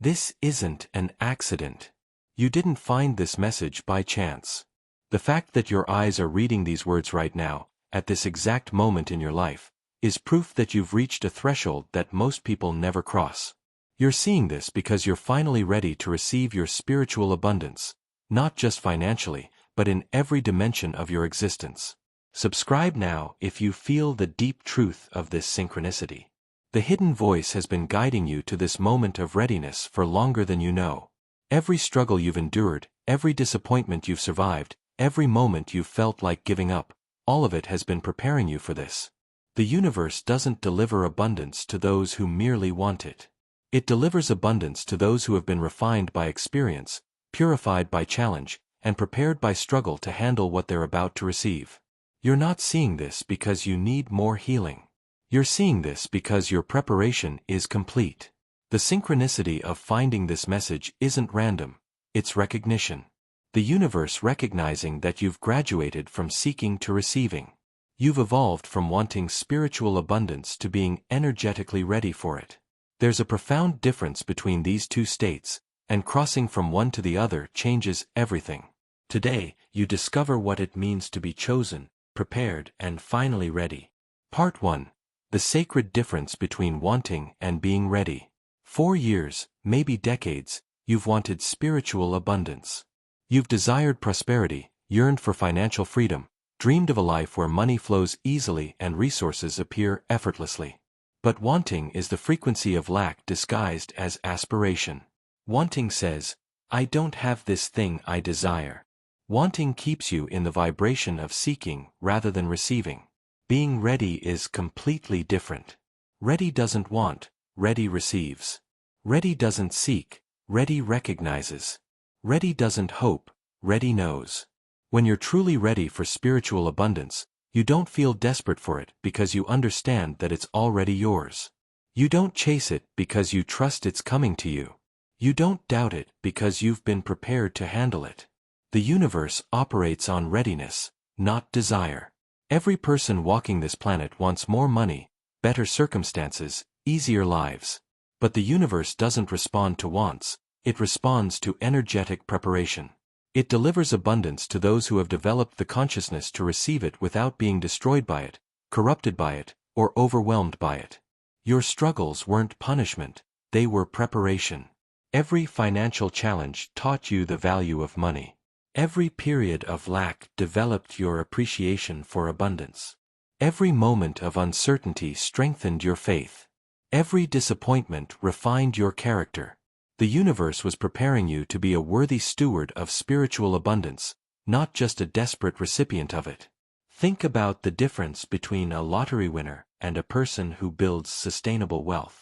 This isn't an accident. You didn't find this message by chance. The fact that your eyes are reading these words right now, at this exact moment in your life, is proof that you've reached a threshold that most people never cross. You're seeing this because you're finally ready to receive your spiritual abundance, not just financially, but in every dimension of your existence. Subscribe now if you feel the deep truth of this synchronicity. The hidden voice has been guiding you to this moment of readiness for longer than you know. Every struggle you've endured, every disappointment you've survived, every moment you've felt like giving up, all of it has been preparing you for this. The universe doesn't deliver abundance to those who merely want it. It delivers abundance to those who have been refined by experience, purified by challenge, and prepared by struggle to handle what they're about to receive. You're not seeing this because you need more healing. You're seeing this because your preparation is complete. The synchronicity of finding this message isn't random, it's recognition. The universe recognizing that you've graduated from seeking to receiving. You've evolved from wanting spiritual abundance to being energetically ready for it. There's a profound difference between these two states, and crossing from one to the other changes everything. Today, you discover what it means to be chosen, prepared, and finally ready. Part 1. The sacred difference between wanting and being ready. 4 years, maybe decades, you've wanted spiritual abundance. You've desired prosperity, yearned for financial freedom, dreamed of a life where money flows easily and resources appear effortlessly. But wanting is the frequency of lack disguised as aspiration. Wanting says, I don't have this thing I desire. Wanting keeps you in the vibration of seeking rather than receiving. Being ready is completely different. Ready doesn't want, ready receives. Ready doesn't seek, ready recognizes. Ready doesn't hope, ready knows. When you're truly ready for spiritual abundance, you don't feel desperate for it because you understand that it's already yours. You don't chase it because you trust it's coming to you. You don't doubt it because you've been prepared to handle it. The universe operates on readiness, not desire. Every person walking this planet wants more money, better circumstances, easier lives. But the universe doesn't respond to wants, it responds to energetic preparation. It delivers abundance to those who have developed the consciousness to receive it without being destroyed by it, corrupted by it, or overwhelmed by it. Your struggles weren't punishment, they were preparation. Every financial challenge taught you the value of money. Every period of lack developed your appreciation for abundance. Every moment of uncertainty strengthened your faith. Every disappointment refined your character. The universe was preparing you to be a worthy steward of spiritual abundance, not just a desperate recipient of it. Think about the difference between a lottery winner and a person who builds sustainable wealth.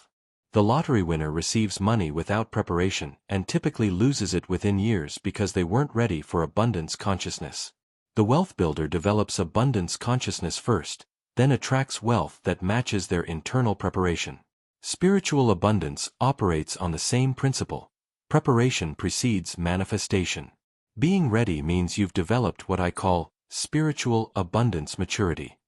The lottery winner receives money without preparation and typically loses it within years because they weren't ready for abundance consciousness. The wealth builder develops abundance consciousness first, then attracts wealth that matches their internal preparation. Spiritual abundance operates on the same principle. Preparation precedes manifestation. Being ready means you've developed what I call spiritual abundance maturity.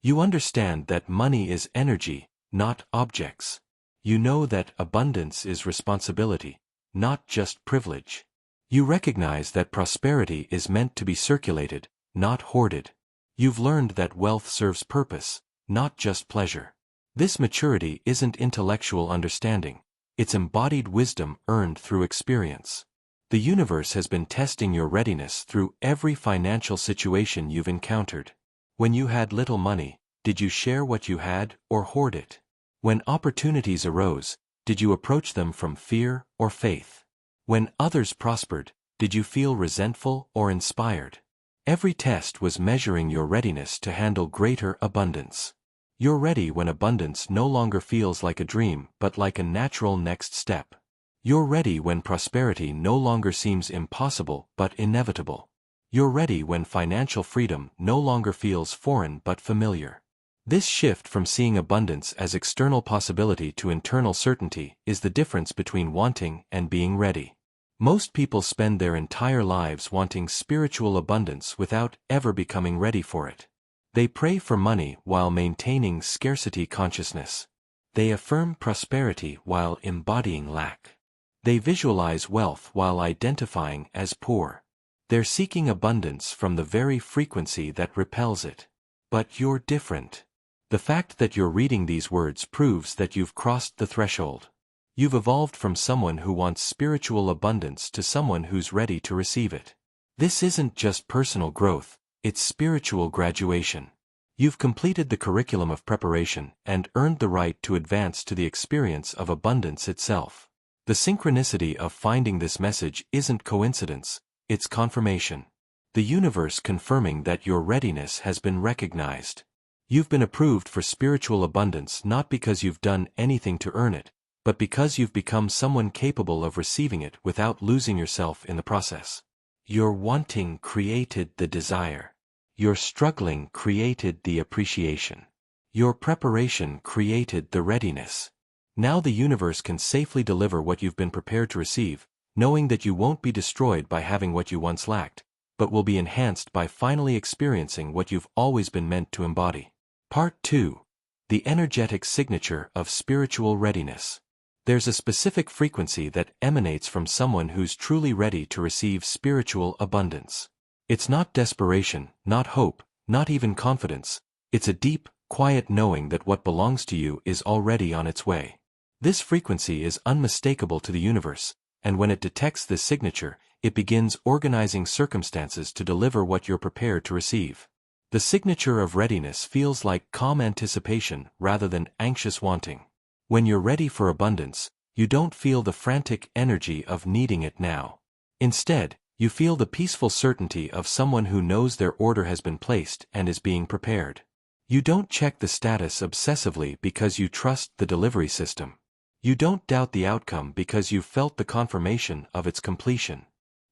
You understand that money is energy, not objects. You know that abundance is responsibility, not just privilege. You recognize that prosperity is meant to be circulated, not hoarded. You've learned that wealth serves purpose, not just pleasure. This maturity isn't intellectual understanding, it's embodied wisdom earned through experience. The universe has been testing your readiness through every financial situation you've encountered. When you had little money, did you share what you had or hoard it? When opportunities arose, did you approach them from fear or faith? When others prospered, did you feel resentful or inspired? Every test was measuring your readiness to handle greater abundance. You're ready when abundance no longer feels like a dream but like a natural next step. You're ready when prosperity no longer seems impossible but inevitable. You're ready when financial freedom no longer feels foreign but familiar. This shift from seeing abundance as external possibility to internal certainty is the difference between wanting and being ready. Most people spend their entire lives wanting spiritual abundance without ever becoming ready for it. They pray for money while maintaining scarcity consciousness. They affirm prosperity while embodying lack. They visualize wealth while identifying as poor. They're seeking abundance from the very frequency that repels it. But you're different. The fact that you're reading these words proves that you've crossed the threshold. You've evolved from someone who wants spiritual abundance to someone who's ready to receive it. This isn't just personal growth, it's spiritual graduation. You've completed the curriculum of preparation and earned the right to advance to the experience of abundance itself. The synchronicity of finding this message isn't coincidence, it's confirmation. The universe confirming that your readiness has been recognized. You've been approved for spiritual abundance not because you've done anything to earn it, but because you've become someone capable of receiving it without losing yourself in the process. Your wanting created the desire. Your struggling created the appreciation. Your preparation created the readiness. Now the universe can safely deliver what you've been prepared to receive, knowing that you won't be destroyed by having what you once lacked, but will be enhanced by finally experiencing what you've always been meant to embody. Part 2. The energetic signature of spiritual readiness. There's a specific frequency that emanates from someone who's truly ready to receive spiritual abundance. It's not desperation, not hope, not even confidence. It's a deep, quiet knowing that what belongs to you is already on its way. This frequency is unmistakable to the universe, and when it detects this signature, it begins organizing circumstances to deliver what you're prepared to receive. The signature of readiness feels like calm anticipation rather than anxious wanting. When you're ready for abundance, you don't feel the frantic energy of needing it now. Instead, you feel the peaceful certainty of someone who knows their order has been placed and is being prepared. You don't check the status obsessively because you trust the delivery system. You don't doubt the outcome because you've felt the confirmation of its completion.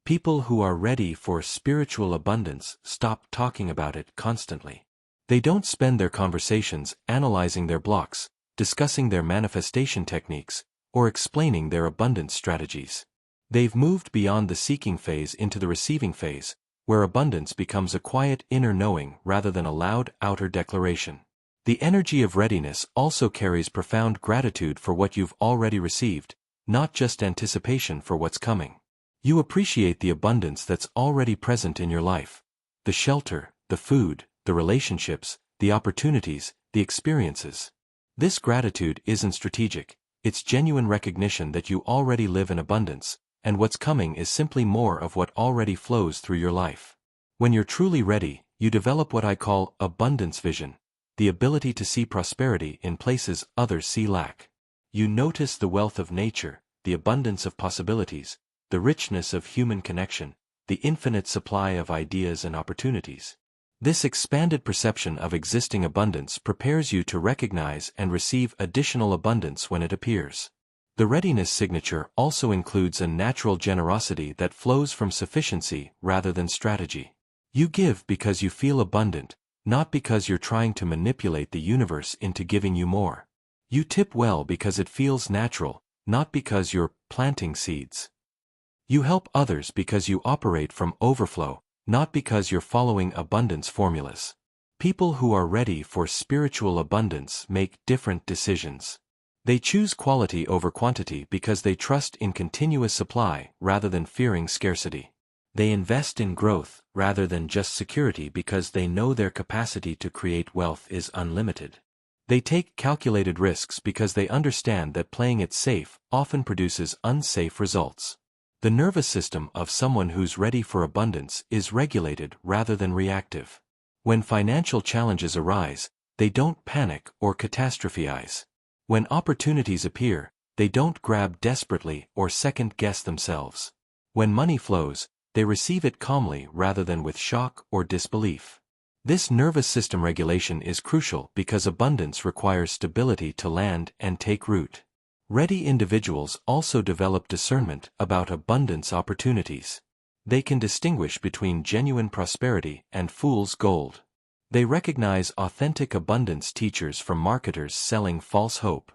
People who are ready for spiritual abundance stop talking about it constantly. They don't spend their conversations analyzing their blocks, discussing their manifestation techniques, or explaining their abundance strategies. They've moved beyond the seeking phase into the receiving phase, where abundance becomes a quiet inner knowing rather than a loud outer declaration. The energy of readiness also carries profound gratitude for what you've already received, not just anticipation for what's coming. You appreciate the abundance that's already present in your life. The shelter, the food, the relationships, the opportunities, the experiences. This gratitude isn't strategic, it's genuine recognition that you already live in abundance, and what's coming is simply more of what already flows through your life. When you're truly ready, you develop what I call abundance vision, the ability to see prosperity in places others see lack. You notice the wealth of nature, the abundance of possibilities, the richness of human connection, the infinite supply of ideas and opportunities. This expanded perception of existing abundance prepares you to recognize and receive additional abundance when it appears. The readiness signature also includes a natural generosity that flows from sufficiency rather than strategy. You give because you feel abundant, not because you're trying to manipulate the universe into giving you more. You tip well because it feels natural, not because you're planting seeds. You help others because you operate from overflow, not because you're following abundance formulas. People who are ready for spiritual abundance make different decisions. They choose quality over quantity because they trust in continuous supply rather than fearing scarcity. They invest in growth rather than just security because they know their capacity to create wealth is unlimited. They take calculated risks because they understand that playing it safe often produces unsafe results. The nervous system of someone who's ready for abundance is regulated rather than reactive. When financial challenges arise, they don't panic or catastrophize. When opportunities appear, they don't grab desperately or second-guess themselves. When money flows, they receive it calmly rather than with shock or disbelief. This nervous system regulation is crucial because abundance requires stability to land and take root. Ready individuals also develop discernment about abundance opportunities. They can distinguish between genuine prosperity and fool's gold. They recognize authentic abundance teachers from marketers selling false hope.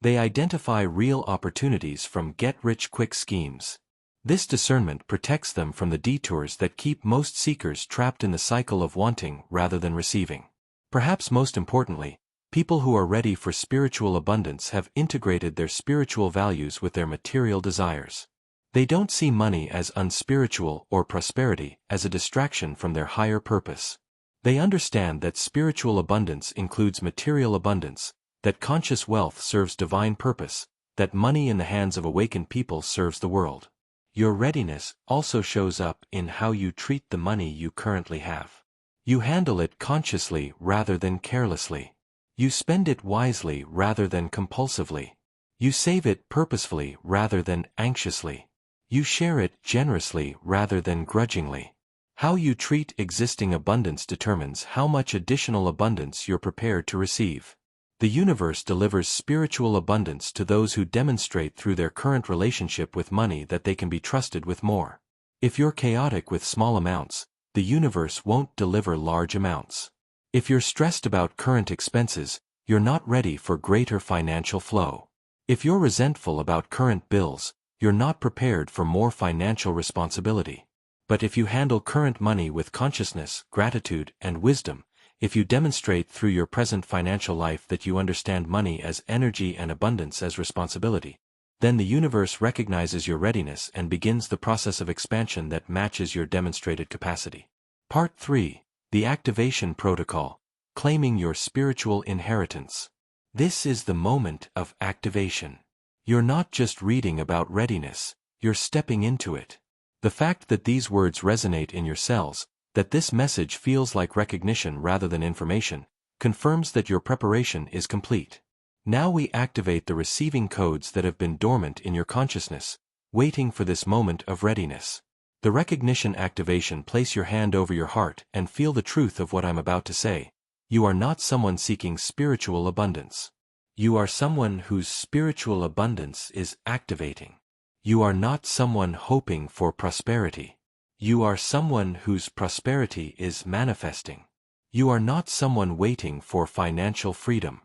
They identify real opportunities from get-rich-quick schemes. This discernment protects them from the detours that keep most seekers trapped in the cycle of wanting rather than receiving. Perhaps most importantly, People who are ready for spiritual abundance have integrated their spiritual values with their material desires. They don't see money as unspiritual or prosperity as a distraction from their higher purpose. They understand that spiritual abundance includes material abundance, that conscious wealth serves divine purpose, that money in the hands of awakened people serves the world. Your readiness also shows up in how you treat the money you currently have. You handle it consciously rather than carelessly. You spend it wisely rather than compulsively. You save it purposefully rather than anxiously. You share it generously rather than grudgingly. How you treat existing abundance determines how much additional abundance you're prepared to receive. The universe delivers spiritual abundance to those who demonstrate through their current relationship with money that they can be trusted with more. If you're chaotic with small amounts, the universe won't deliver large amounts. If you're stressed about current expenses, you're not ready for greater financial flow. If you're resentful about current bills, you're not prepared for more financial responsibility. But if you handle current money with consciousness, gratitude, and wisdom, if you demonstrate through your present financial life that you understand money as energy and abundance as responsibility, then the universe recognizes your readiness and begins the process of expansion that matches your demonstrated capacity. Part 3. The Activation Protocol, Claiming Your Spiritual Inheritance. This is the moment of activation. You're not just reading about readiness, you're stepping into it. The fact that these words resonate in your cells, that this message feels like recognition rather than information, confirms that your preparation is complete. Now we activate the receiving codes that have been dormant in your consciousness, waiting for this moment of readiness. The recognition activation. Place your hand over your heart and feel the truth of what I'm about to say. You are not someone seeking spiritual abundance. You are someone whose spiritual abundance is activating. You are not someone hoping for prosperity. You are someone whose prosperity is manifesting. You are not someone waiting for financial freedom.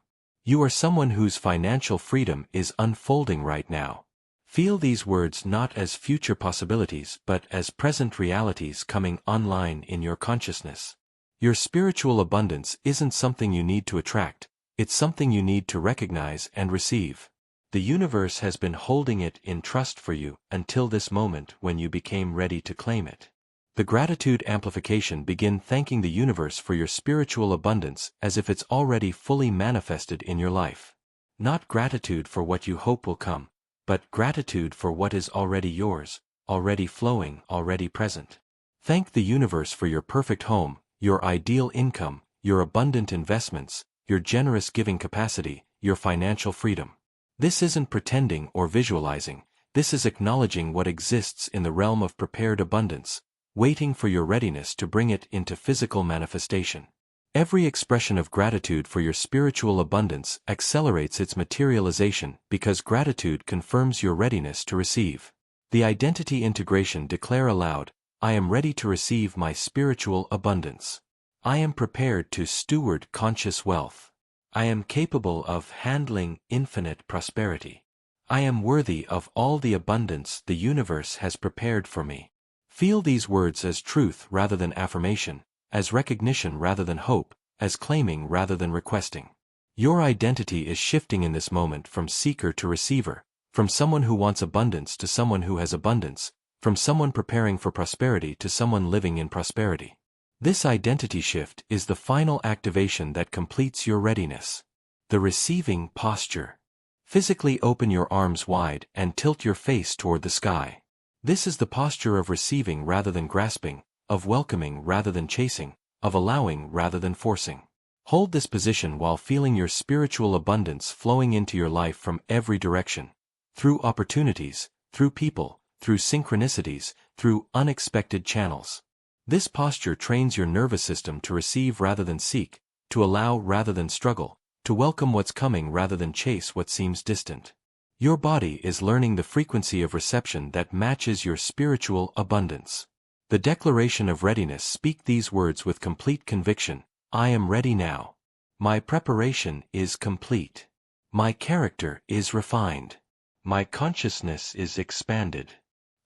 You are someone whose financial freedom is unfolding right now. Feel these words not as future possibilities but as present realities coming online in your consciousness. Your spiritual abundance isn't something you need to attract, it's something you need to recognize and receive. The universe has been holding it in trust for you until this moment when you became ready to claim it. The gratitude amplification. Begin thanking the universe for your spiritual abundance as if it's already fully manifested in your life. Not gratitude for what you hope will come, but gratitude for what is already yours, already flowing, already present. Thank the universe for your perfect home, your ideal income, your abundant investments, your generous giving capacity, your financial freedom. This isn't pretending or visualizing, this is acknowledging what exists in the realm of prepared abundance, waiting for your readiness to bring it into physical manifestation. Every expression of gratitude for your spiritual abundance accelerates its materialization because gratitude confirms your readiness to receive. The identity integration. Declare aloud, I am ready to receive my spiritual abundance. I am prepared to steward conscious wealth. I am capable of handling infinite prosperity. I am worthy of all the abundance the universe has prepared for me. Feel these words as truth rather than affirmation, as recognition rather than hope, as claiming rather than requesting. Your identity is shifting in this moment from seeker to receiver, from someone who wants abundance to someone who has abundance, from someone preparing for prosperity to someone living in prosperity. This identity shift is the final activation that completes your readiness. The receiving posture. Physically open your arms wide and tilt your face toward the sky. This is the posture of receiving rather than grasping, of welcoming rather than chasing, of allowing rather than forcing. Hold this position while feeling your spiritual abundance flowing into your life from every direction. Through opportunities, through people, through synchronicities, through unexpected channels. This posture trains your nervous system to receive rather than seek, to allow rather than struggle, to welcome what's coming rather than chase what seems distant. Your body is learning the frequency of reception that matches your spiritual abundance. The declaration of readiness. Speak these words with complete conviction. I am ready now. My preparation is complete. My character is refined. My consciousness is expanded.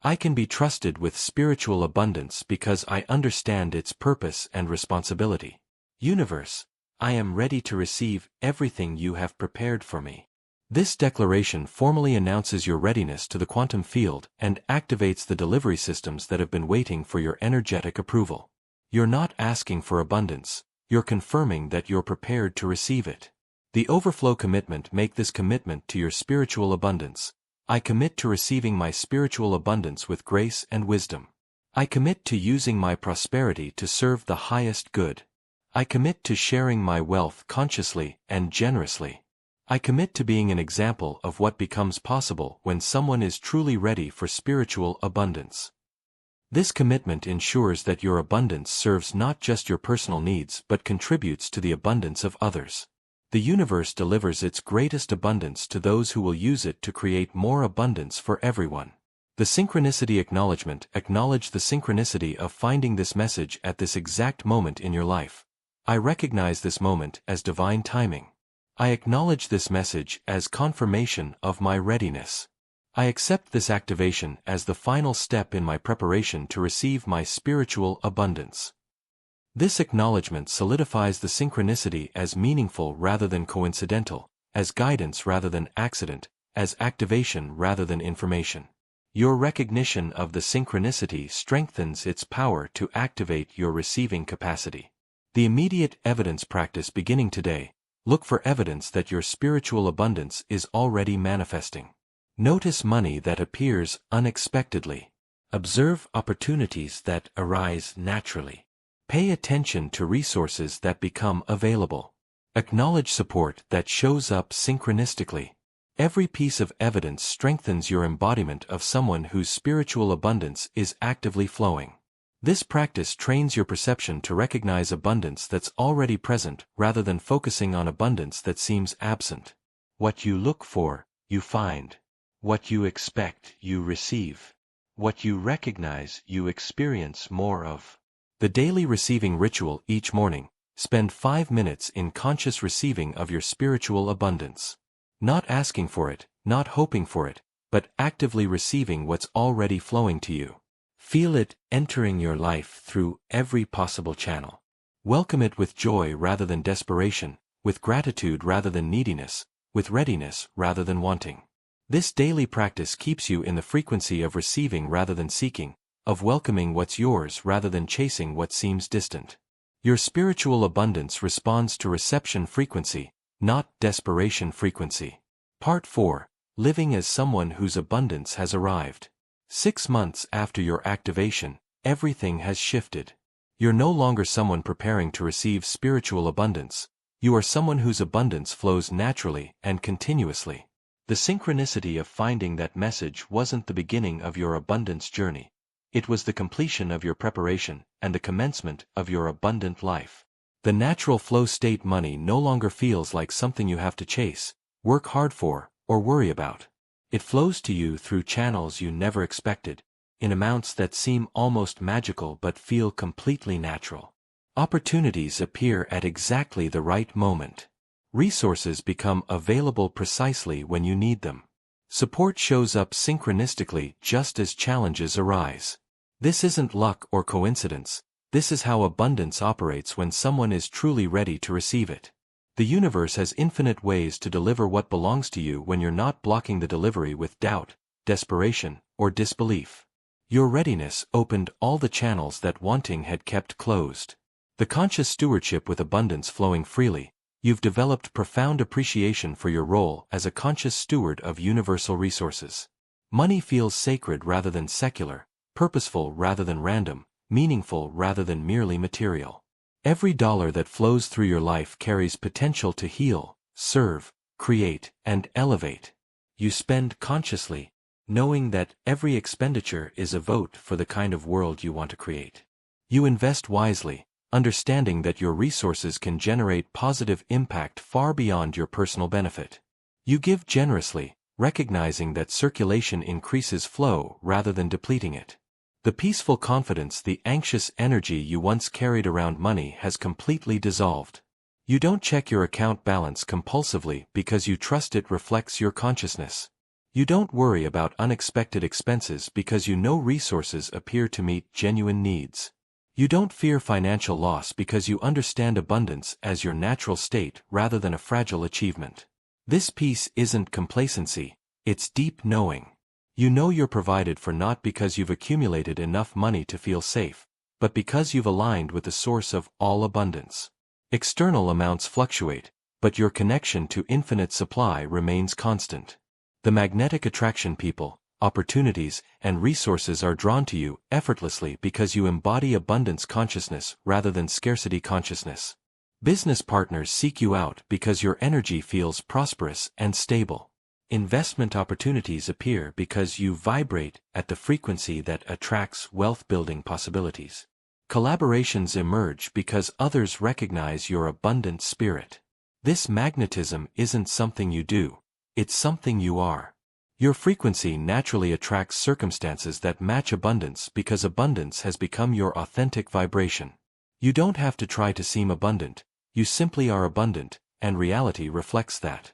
I can be trusted with spiritual abundance because I understand its purpose and responsibility. Universe, I am ready to receive everything you have prepared for me. This declaration formally announces your readiness to the quantum field and activates the delivery systems that have been waiting for your energetic approval. You're not asking for abundance, you're confirming that you're prepared to receive it. The overflow commitment: make this commitment to your spiritual abundance. I commit to receiving my spiritual abundance with grace and wisdom. I commit to using my prosperity to serve the highest good. I commit to sharing my wealth consciously and generously. I commit to being an example of what becomes possible when someone is truly ready for spiritual abundance. This commitment ensures that your abundance serves not just your personal needs but contributes to the abundance of others. The universe delivers its greatest abundance to those who will use it to create more abundance for everyone. The Synchronicity Acknowledgement: acknowledge the synchronicity of finding this message at this exact moment in your life. I recognize this moment as divine timing. I acknowledge this message as confirmation of my readiness. I accept this activation as the final step in my preparation to receive my spiritual abundance. This acknowledgement solidifies the synchronicity as meaningful rather than coincidental, as guidance rather than accident, as activation rather than information. Your recognition of the synchronicity strengthens its power to activate your receiving capacity. The immediate evidence practice: beginning today, look for evidence that your spiritual abundance is already manifesting. Notice money that appears unexpectedly. Observe opportunities that arise naturally. Pay attention to resources that become available. Acknowledge support that shows up synchronistically. Every piece of evidence strengthens your embodiment of someone whose spiritual abundance is actively flowing. This practice trains your perception to recognize abundance that's already present rather than focusing on abundance that seems absent. What you look for, you find. What you expect, you receive. What you recognize, you experience more of. The daily receiving ritual: each morning, spend 5 minutes in conscious receiving of your spiritual abundance. Not asking for it, not hoping for it, but actively receiving what's already flowing to you. Feel it entering your life through every possible channel. Welcome it with joy rather than desperation, with gratitude rather than neediness, with readiness rather than wanting. This daily practice keeps you in the frequency of receiving rather than seeking, of welcoming what's yours rather than chasing what seems distant. Your spiritual abundance responds to reception frequency, not desperation frequency. Part 4. Living as someone whose abundance has arrived. 6 months after your activation, everything has shifted. You're no longer someone preparing to receive spiritual abundance. You are someone whose abundance flows naturally and continuously. The synchronicity of finding that message wasn't the beginning of your abundance journey. It was the completion of your preparation and the commencement of your abundant life. The natural flow state: money no longer feels like something you have to chase, work hard for, or worry about. It flows to you through channels you never expected, in amounts that seem almost magical but feel completely natural. Opportunities appear at exactly the right moment. Resources become available precisely when you need them. Support shows up synchronistically just as challenges arise. This isn't luck or coincidence. This is how abundance operates when someone is truly ready to receive it. The universe has infinite ways to deliver what belongs to you when you're not blocking the delivery with doubt, desperation, or disbelief. Your readiness opened all the channels that wanting had kept closed. The conscious stewardship with abundance flowing freely, you've developed profound appreciation for your role as a conscious steward of universal resources. Money feels sacred rather than secular, purposeful rather than random, meaningful rather than merely material. Every dollar that flows through your life carries potential to heal, serve, create, and elevate. You spend consciously, knowing that every expenditure is a vote for the kind of world you want to create. You invest wisely, understanding that your resources can generate positive impact far beyond your personal benefit. You give generously, recognizing that circulation increases flow rather than depleting it. The peaceful confidence, the anxious energy you once carried around money has completely dissolved. You don't check your account balance compulsively because you trust it reflects your consciousness. You don't worry about unexpected expenses because you know resources appear to meet genuine needs. You don't fear financial loss because you understand abundance as your natural state rather than a fragile achievement. This peace isn't complacency, it's deep knowing. You know you're provided for not because you've accumulated enough money to feel safe, but because you've aligned with the source of all abundance. External amounts fluctuate, but your connection to infinite supply remains constant. The magnetic attraction people, opportunities, and resources are drawn to you effortlessly because you embody abundance consciousness rather than scarcity consciousness. Business partners seek you out because your energy feels prosperous and stable. Investment opportunities appear because you vibrate at the frequency that attracts wealth-building possibilities. Collaborations emerge because others recognize your abundant spirit. This magnetism isn't something you do, it's something you are. Your frequency naturally attracts circumstances that match abundance because abundance has become your authentic vibration. You don't have to try to seem abundant, you simply are abundant, and reality reflects that.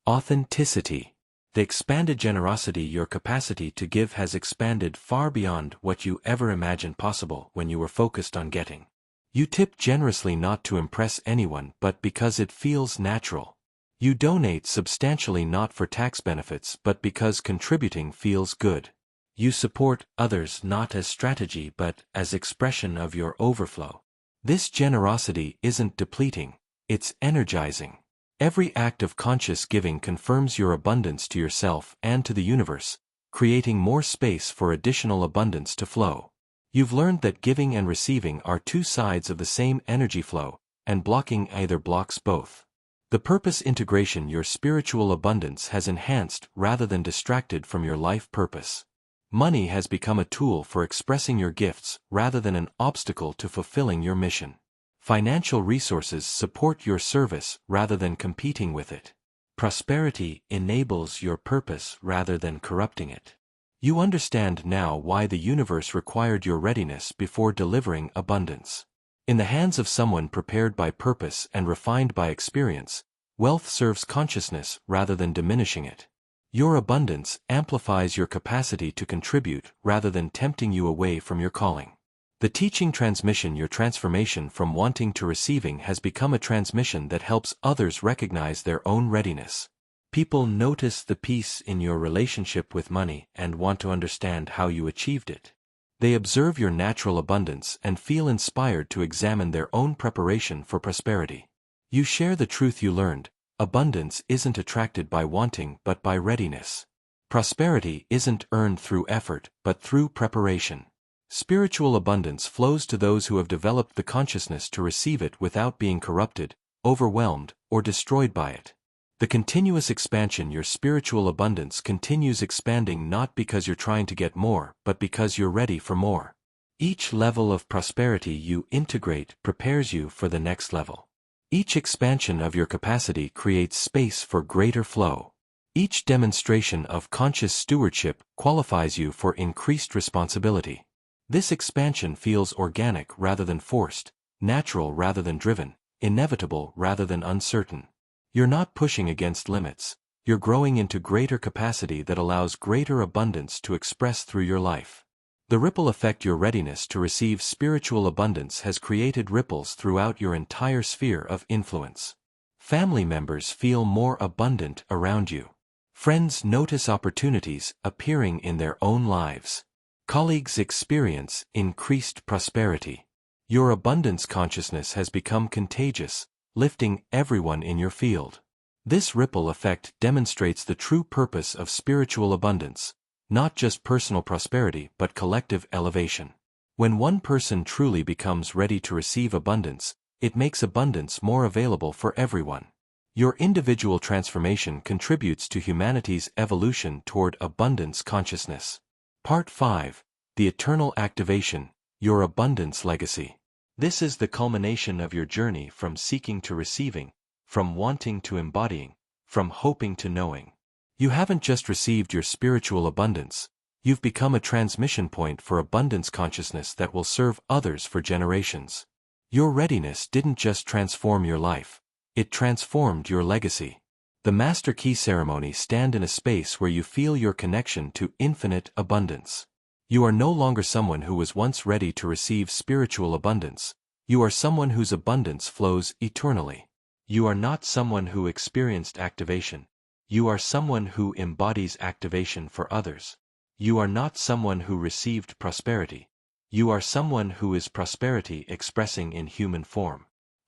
Authenticity. The expanded generosity. Your capacity to give has expanded far beyond what you ever imagined possible when you were focused on getting. You tip generously not to impress anyone but because it feels natural. You donate substantially not for tax benefits but because contributing feels good. You support others not as strategy but as expression of your overflow. This generosity isn't depleting, it's energizing. Every act of conscious giving confirms your abundance to yourself and to the universe, creating more space for additional abundance to flow. You've learned that giving and receiving are two sides of the same energy flow, and blocking either blocks both. The purpose integration. Your spiritual abundance has enhanced rather than distracted from your life purpose. Money has become a tool for expressing your gifts rather than an obstacle to fulfilling your mission. Financial resources support your service rather than competing with it. Prosperity enables your purpose rather than corrupting it. You understand now why the universe required your readiness before delivering abundance. In the hands of someone prepared by purpose and refined by experience, wealth serves consciousness rather than diminishing it. Your abundance amplifies your capacity to contribute rather than tempting you away from your calling. The teaching transmission. Your transformation from wanting to receiving has become a transmission that helps others recognize their own readiness. People notice the peace in your relationship with money and want to understand how you achieved it. They observe your natural abundance and feel inspired to examine their own preparation for prosperity. You share the truth you learned: abundance isn't attracted by wanting but by readiness. Prosperity isn't earned through effort but through preparation. Spiritual abundance flows to those who have developed the consciousness to receive it without being corrupted, overwhelmed, or destroyed by it. The continuous expansion. Your spiritual abundance continues expanding not because you're trying to get more but because you're ready for more. Each level of prosperity you integrate prepares you for the next level. Each expansion of your capacity creates space for greater flow. Each demonstration of conscious stewardship qualifies you for increased responsibility. This expansion feels organic rather than forced, natural rather than driven, inevitable rather than uncertain. You're not pushing against limits, you're growing into greater capacity that allows greater abundance to express through your life. The ripple effect. Your readiness to receive spiritual abundance has created ripples throughout your entire sphere of influence. Family members feel more abundant around you. Friends notice opportunities appearing in their own lives. Colleagues experience increased prosperity. Your abundance consciousness has become contagious, lifting everyone in your field. This ripple effect demonstrates the true purpose of spiritual abundance, not just personal prosperity but collective elevation. When one person truly becomes ready to receive abundance, it makes abundance more available for everyone. Your individual transformation contributes to humanity's evolution toward abundance consciousness. Part 5. The Eternal Activation, Your Abundance Legacy. This is the culmination of your journey from seeking to receiving, from wanting to embodying, from hoping to knowing. You haven't just received your spiritual abundance, you've become a transmission point for abundance consciousness that will serve others for generations. Your readiness didn't just transform your life, it transformed your legacy. The Master Key Ceremony. Stand in a space where you feel your connection to infinite abundance. You are no longer someone who was once ready to receive spiritual abundance. You are someone whose abundance flows eternally. You are not someone who experienced activation. You are someone who embodies activation for others. You are not someone who received prosperity. You are someone who is prosperity expressing in human form.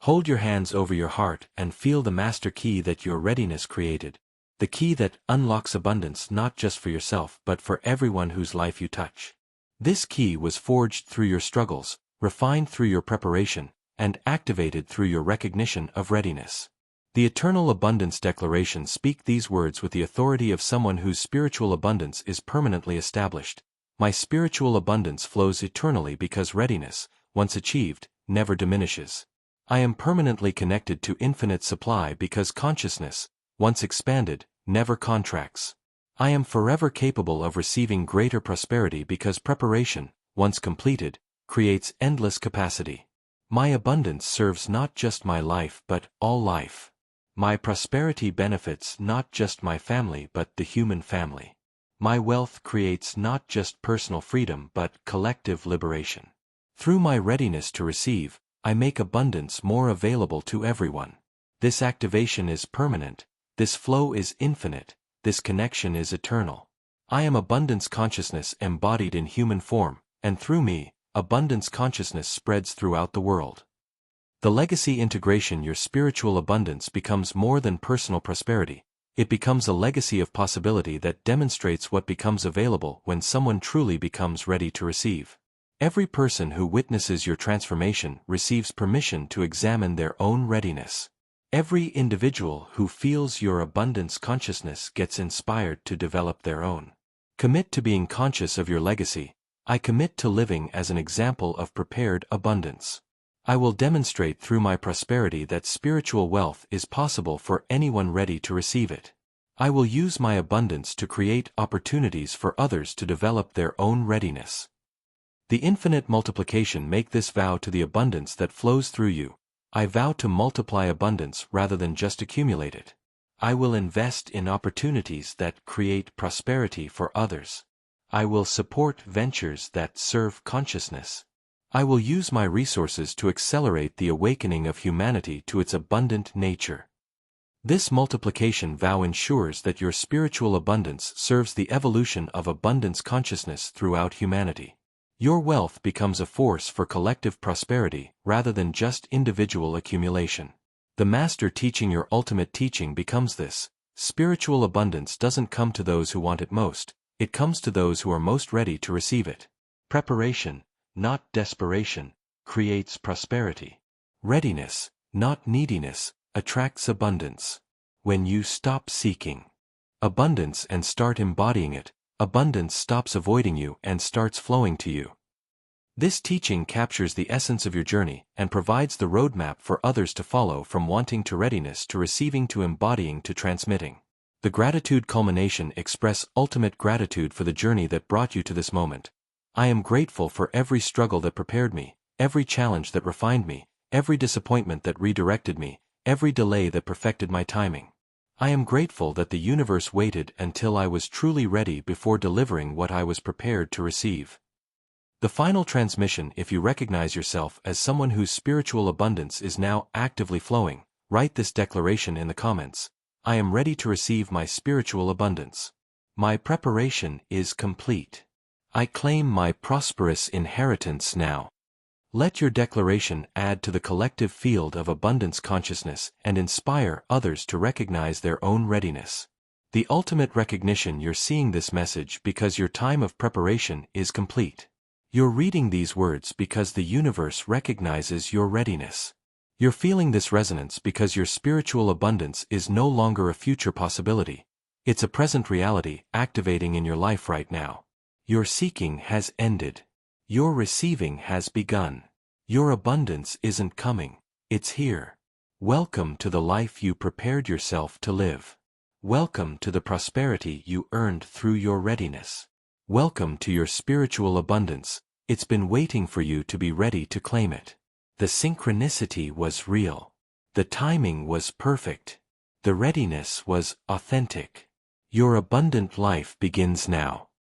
Hold your hands over your heart and feel the master key that your readiness created. The key that unlocks abundance not just for yourself but for everyone whose life you touch. This key was forged through your struggles, refined through your preparation, and activated through your recognition of readiness. The Eternal Abundance Declaration speaks these words with the authority of someone whose spiritual abundance is permanently established. My spiritual abundance flows eternally because readiness, once achieved, never diminishes. I am permanently connected to infinite supply because consciousness, once expanded, never contracts. I am forever capable of receiving greater prosperity because preparation, once completed, creates endless capacity. My abundance serves not just my life but all life. My prosperity benefits not just my family but the human family. My wealth creates not just personal freedom but collective liberation. Through my readiness to receive, I make abundance more available to everyone. This activation is permanent, this flow is infinite, this connection is eternal. I am abundance consciousness embodied in human form, and through me, abundance consciousness spreads throughout the world. The legacy integration. Your spiritual abundance becomes more than personal prosperity. It becomes a legacy of possibility that demonstrates what becomes available when someone truly becomes ready to receive. Every person who witnesses your transformation receives permission to examine their own readiness. Every individual who feels your abundance consciousness gets inspired to develop their own. Commit to being conscious of your legacy. I commit to living as an example of prepared abundance. I will demonstrate through my prosperity that spiritual wealth is possible for anyone ready to receive it. I will use my abundance to create opportunities for others to develop their own readiness. The infinite multiplication. Make this vow to the abundance that flows through you. I vow to multiply abundance rather than just accumulate it. I will invest in opportunities that create prosperity for others. I will support ventures that serve consciousness. I will use my resources to accelerate the awakening of humanity to its abundant nature. This multiplication vow ensures that your spiritual abundance serves the evolution of abundance consciousness throughout humanity. Your wealth becomes a force for collective prosperity rather than just individual accumulation. The master teaching your ultimate teaching becomes this: spiritual abundance doesn't come to those who want it most, it comes to those who are most ready to receive it. Preparation, not desperation, creates prosperity. Readiness, not neediness, attracts abundance. When you stop seeking abundance and start embodying it, abundance stops avoiding you and starts flowing to you. This teaching captures the essence of your journey and provides the roadmap for others to follow, from wanting to readiness to receiving to embodying to transmitting. The gratitude culmination. Express ultimate gratitude for the journey that brought you to this moment. I am grateful for every struggle that prepared me, every challenge that refined me, every disappointment that redirected me, every delay that perfected my timing. I am grateful that the universe waited until I was truly ready before delivering what I was prepared to receive. The final transmission. If you recognize yourself as someone whose spiritual abundance is now actively flowing, write this declaration in the comments. I am ready to receive my spiritual abundance. My preparation is complete. I claim my prosperous inheritance now. Let your declaration add to the collective field of abundance consciousness and inspire others to recognize their own readiness. The ultimate recognition. You're seeing this message because your time of preparation is complete. You're reading these words because the universe recognizes your readiness. You're feeling this resonance because your spiritual abundance is no longer a future possibility. It's a present reality activating in your life right now. Your seeking has ended. Your receiving has begun. Your abundance isn't coming, it's here. Welcome to the life you prepared yourself to live. Welcome to the prosperity you earned through your readiness. Welcome to your spiritual abundance. It's been waiting for you to be ready to claim it. The synchronicity was real. The timing was perfect. The readiness was authentic. Your abundant life begins now.